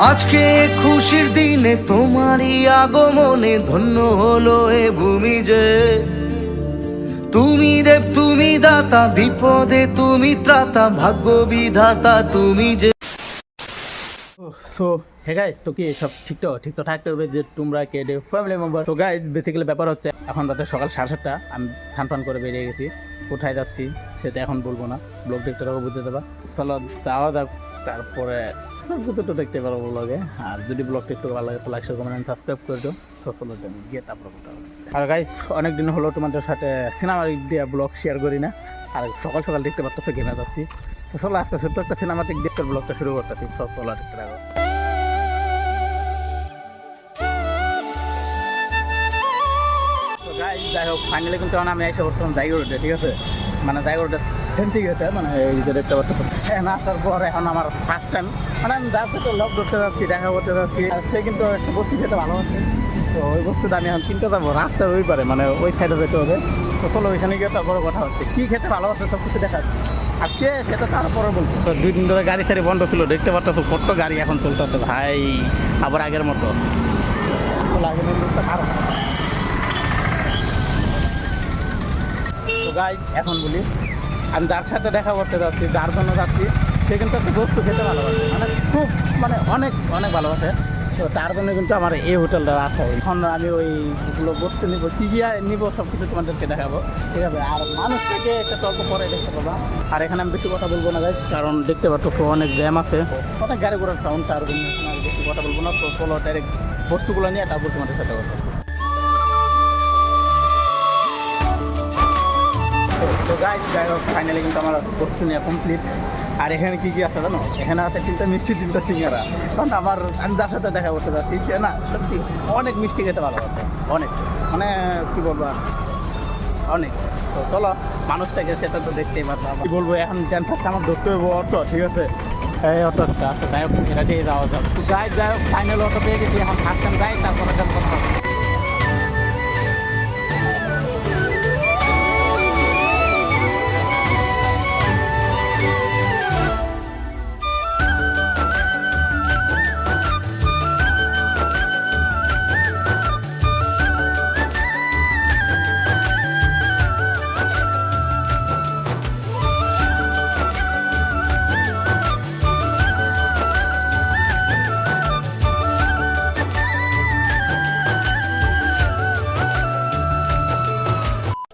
আজকে খুশির দিনে তোমারই আগমনে ধন্য হলো এ ভূমি যে। তুমি দেব তুমি দাতা, বিপদে তুমি ত্রাতা, ভাগ্য বিধাতা তুমি যে। সো হে গাইস, তো কি সব ঠিক তো থাকতে হবে যে তোমরা কে ডে ফ্যামিলি মেম্বার। তো গাইস বেসিক্যালি ব্যাপার হচ্ছে এখন রাতে সকাল 7:30, আমি স্নান করে বেরিয়ে গেছি। কোথায় যাচ্ছি সেটা এখন বলবো না, ব্লগ দেখতে থাকো বুঝতে দেবা। চলো যাওয়া যাক, তারপরে তো দেখতে পারবো ব্লগে। আর যদি ব্লগটা একটু ভালো লাগে তো লাইক শেয়ার কমেন্ট সাবস্ক্রাইব করে দিও। তো চলো গিয়ে তারপর কথা হবে। আর গাইস অনেকদিন হলো তোমাদের সাথে সিনেমা দিয়ে ব্লগ শেয়ার করি না, আর সকাল সকাল দেখতে পারতো গেমে যাচ্ছি। তো চলো আজকে ছোট্ট একটা সিনেমাটিক দেখতে ব্লগটা শুরু করতেছি। সব চলো দেখতে থাকো। যাই হোক ফাইনালি কিন্তু আমি এসে বর্তমান জায়গা রোডে, ঠিক আছে, মানে জায়গা রোডে সেন্টি গেটে, মানে এই যে দেখতে পাচ্ছি। না আসার পর এখন আমার ফার্স্ট টাইম মানে আমি যাচ্ছি তো লক ধরতে যাচ্ছি, দেখা করতে যাচ্ছি। আর সে কিন্তু একটা বস্তু খেতে ভালোবাসে, তো ওই বস্তুটা আমি এখন কিনতে যাবো। রাস্তার ওই পারে মানে ওই সাইডে যেতে হবে। তো চলো ওইখানে গিয়ে তারপরে কথা হচ্ছে কী খেতে ভালোবাসে সব কিছু দেখা যাচ্ছে। আর সেটা তারপরে বলবো। তো 2 দিন ধরে গাড়ি সারি বন্ধ ছিল, দেখতে পারতো তো কত গাড়ি এখন চলতেছে ভাই, আবার আগের মতো লাগে খারাপ। তো গাইজ এখন বলি, আমি যার সাথে দেখা করতে যাচ্ছি, যার জন্য যাচ্ছি, সে কিন্তু একটা বস্তু খেতে ভালোবাসে, মানে খুব মানে অনেক অনেক ভালোবাসে। তো তার জন্য কিন্তু আমার এই হোটেলটা আসা। এখন আমি ওইগুলো বস্তু নিব, কী নিব সব কিছু তোমাদেরকে দেখাবো, ঠিক আছে। আর মানুষ থেকে একটা তল্প পরে দেখতে পাবো। আর এখানে আমি বেশি কথা বলবো না গাইজ, কারণ দেখতে পাচ্ছ অনেক জ্যাম আছে, অনেক গাড়ি ঘোড়ার সাউন্ড, তার জন্য আর বেশি কথা বলবো না। তো চলো ডাইরেক্ট বস্তুগুলো নিয়ে তারপর তোমাদের সাথে কথা। তো যাই হোক ফাইনালি কিন্তু আমার বস্তু নিয়ে কমপ্লিট। আর এখানে কী আছে জানো, এখানে আছে 3টা মিষ্টি, 3টা সিঙ্গারা। কারণ আমি যার সাথে দেখা করতে যাচ্ছি সে না সত্যি অনেক মিষ্টি খেতে ভালোবাসে, অনেক মানে কী বলবো অনেক। তো চলো মানুষটাকে সেটা তো দেখতেই পারবো। কী বলবো এখন ট্যান্সারটা আমার ধরতে হবে অটো, ঠিক আছে, এই অটোটা আছে। যাই হোক এটা দিয়ে যাওয়া যাক। তো যাই হোক ফাইনাল অটো পেয়ে গেছি, এখন ফার্স্ট টাইম যাই, তারপরে কথা হবে।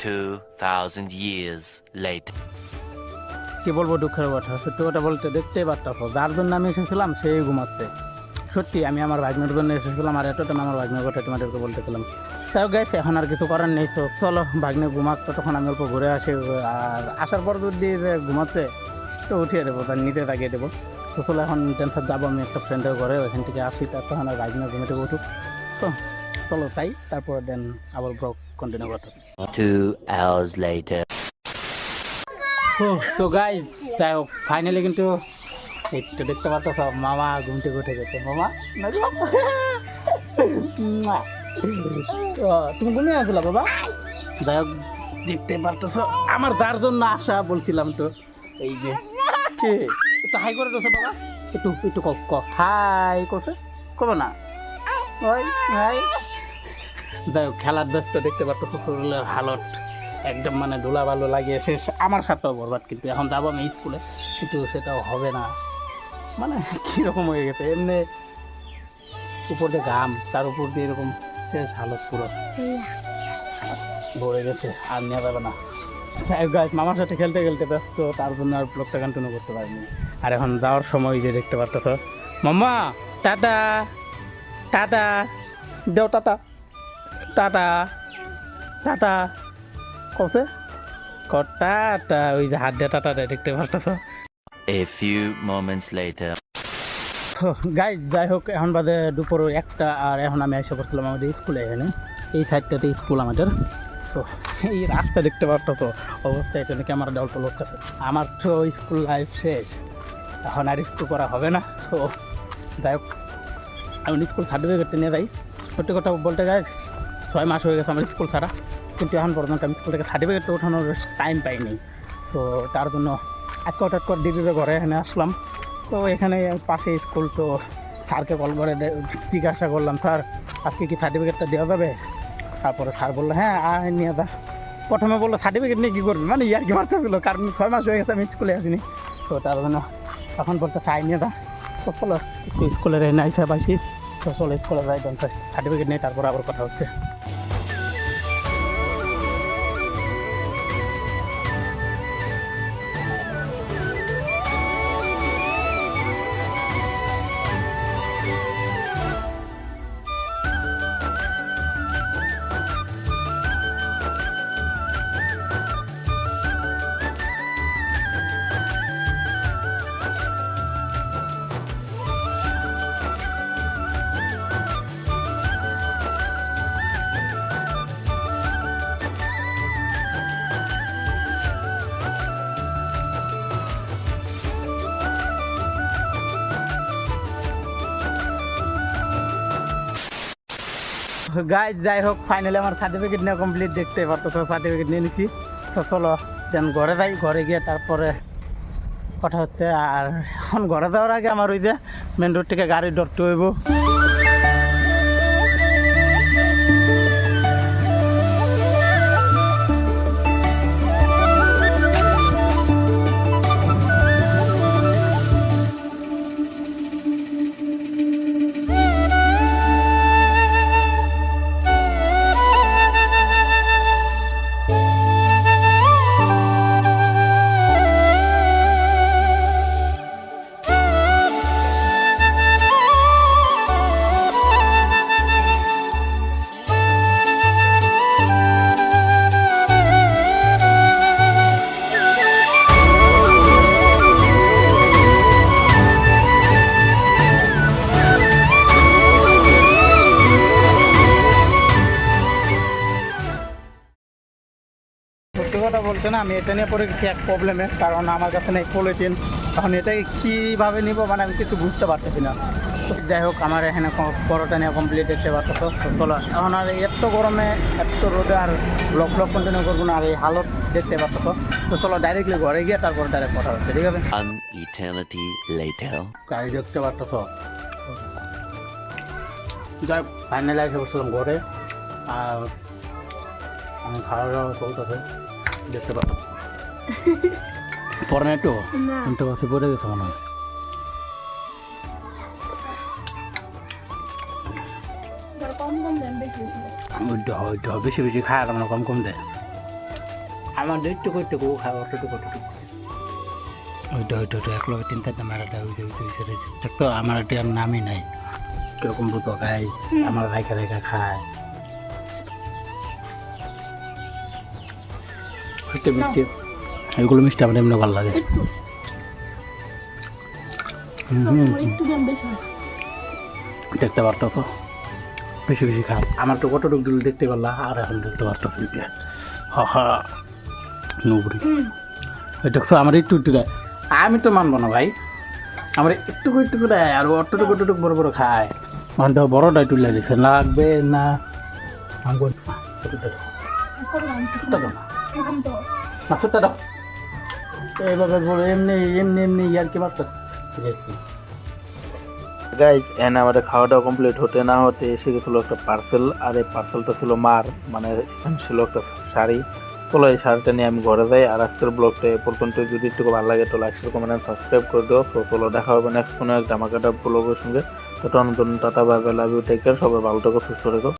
2,000 years later. কি বলবো দুঃখের কথা, সত্যি কথা বলতে দেখতেই পারতাম যার জন্য আমি এসেছিলাম সেই ঘুমাচ্ছে। সত্যি আমি আমার ভাগ্নের জন্য এসেছিলাম, আর এতটা আমার ভাগ্নের কথা তোমাদেরকে বলতেছিলাম। তাও গেছে এখন আর কিছু করার নেই। তো চলো ভাগ্নে ঘুমাক, তখন আমি অল্প ঘুরে আসি। আর আসার পর যদি ঘুমাচ্ছে তো উঠিয়ে দেবো, তার নিতে তাকিয়ে দেবো। তো চলো এখন টেনশন যাবো আমি একটা ফ্রেন্ডের ঘরে, ওইখান থেকে আসি, তার তখন আর ভাগ্নে ঘুমেতে উঠুক। তো চলো তাই, তারপর দেন আবার ব্লগ কন্টিনিউ করতে। 2 hours later. তো গাইজ যাই হোক ফাইনালি কিন্তু একটু দেখতে পাচ্ছ সব মামা ঘুম থেকে উঠে গেছে। মামা তুমি ঘুমিয়ে আসলা বাবা? যাই হোক দেখতে পারতেছ আমার যার জন্য আসা বলছিলাম, তো এই যে কে একটু হাই করে দিয়েছে বাবা, একটু একটু হাই করছে, করবো না হাই। যাই হোক খেলার ব্যস্ত, দেখতে পারতেছ শরীরের হালত একদম মানে ধুলা ভালো লাগিয়ে শেষ, আমার সাথেও বরবাদ। কিন্তু এখন যাবো আমি স্কুলে, কিন্তু সেটাও হবে না, মানে কীরকম হয়ে গেছে এমনি উপর দিয়ে ঘাম, তার উপর দিয়ে এরকম শেষ হালত পুরো ভরে গেছে, আর নেওয়া যাবে না। মামার সাথে খেলতে খেলতে ব্যস্ত, তার জন্য আর ব্লগটা কন্টিনিউ করতে পারিনি। আর এখন যাওয়ার সময় যে দেখতে পারতেছ মাম্মা টাটা টাটা দেও, টাটা টাটা টাটা কছে কটাটা, ওই যে হাত দিয়ে টাটাটা দেখতে পারতেছ। A few moments later. Guys যাই হোক এখন বাজে দুপুর 1টা, আর এখন আমি এসে পড়ছিলাম আমাদের স্কুলে। এখানে এই সাইডটাতে স্কুল আমাদের। তো এই রাস্তা দেখতে পারতো তো অবস্থা, এখানে ক্যামেরা অল্প লোক আছে। আমার তো স্কুল লাইফ শেষ, এখন আর স্কুল করা হবে না। তো যাই হোক আমি স্কুল সার্টিফিকেটটা নিয়ে যাই। সত্যি কথা বলতে যাই 6 মাস হয়ে গেছে আমার স্কুল ছাড়া, কিন্তু এখন পর্যন্ত আমি স্কুল থেকে সার্টিফিকেটটা ওঠানোর টাইম পাইনি। তো তার জন্য আজকে হঠাৎ করে দিদিদের ঘরে এখানে আসলাম। তো এখানে পাশে স্কুল, তো স্যারকে কল করে জিজ্ঞাসা করলাম, স্যার আজকে কি সার্টিফিকেটটা দেওয়া যাবে? তারপরে স্যার বললো হ্যাঁ নিয়ে দা। প্রথমে বললো সার্টিফিকেট নিয়ে কী করবি, মানে ইয়ার কি মারতেছিল, কারণ 6 মাস হয়ে গেছে আমি স্কুলে আসিনি। তো তার জন্য এখন বলতে চাই নিয়ে দা। তো চলো একটু স্কুলের এনে আইসা পাইছি, তো চলো স্কুলে যাই, সার্টিফিকেট নিয়ে তারপর আবার কথা হচ্ছে। গাইজ যাই হোক, ফাইনালি আমার সার্টিফিকেট নিয়ে কমপ্লিট, দেখতে পারতো তো সার্টিফিকেট নিয়ে নিছি। তো চলো দেন ঘরে যাই, ঘরে গিয়ে তারপরে কথা হচ্ছে। আর এখন ঘরে যাওয়ার আগে আমার ওই যে মেন রোড থেকে গাড়ি ধরতে হইব। সত্যি কথা বলতে না, আমি এটা নিয়ে পড়ে গেছি এক প্রবলেমে, কারণ আমার কাছে নেই পলিথিন। এখন এটাকে কীভাবে নিব, মানে আমি কিছু বুঝতে পারতেছি না। তো যাই হোক, আমার এখানে পরোটা নিয়ে কমপ্লিট দেখতে পাচ্ছ। তো চলো এখন আর এত গরমে এত রোদে আর ব্লক কন্টিনিউ করবো না, আর এই হালত দেখতে পাচ্ছ। তো চলো ডাইরেক্টলি ঘরে গিয়ে তারপর ডাইরেক্ট কথা হচ্ছে, ঠিক আছে? An eternity later. গাড়ি দেখতে পাচ্ছ। যাই ফাইনালি এসে বসলাম ঘরে, আর আমি খাওয়া দাওয়া চলতেছে দেখতে পাচ্ছ। পরে না একটু কিন্তু বসে পড়ে গেছে মনে হয়। বেশি বেশি খায় আর আমরা কম দেয়। আমার একটুকু খায়, অতটুকু ওইটা এক লগে 3-4টা মারাটা তো আমার একটা নামই নাই। কিরকম বুঝো খাই, আমার রাইখা খায়। মিষ্টি এগুলো মিষ্টি আমার এমনি ভালো লাগে। দেখতে পারতো তো বেশি বেশি খারাপ, আমার তো কতটুক দিল দেখতে পারলা, আর এখন দেখতে পারতো দেখছো আমার একটু দেয়। আমি তো মানবো না ভাই, আমার একটু দেয়, আর অতটুকু বড় বড় খায়। মানে বড়টাই তুলে দিচ্ছে, লাগবে না এইভাবে বলে এমনি আর কি মাত্র। গাইজ এনে আমাদের খাওয়া দাওয়া কমপ্লিট হতে না হতে এসে গেছিলো একটা পার্সেল, আর এই পার্সেলটা ছিল মার, মানে ছিল একটা শাড়ি। চলো এই শাড়িটা নিয়ে আমি ঘরে যাই। আর আজকের ব্লগটা এ পর্যন্ত, যদি একটু ভালো লাগে তো লাইক শেয়ার কমেন্ট সাবস্ক্রাইব করে দিও। তো চলো দেখা হবে নেক্সট কোনো একটা আমাকে ব্লগের সঙ্গে। তো tata, bye bye, love you, take care, সবাই ভালো থেকো, সুস্থ থেকো।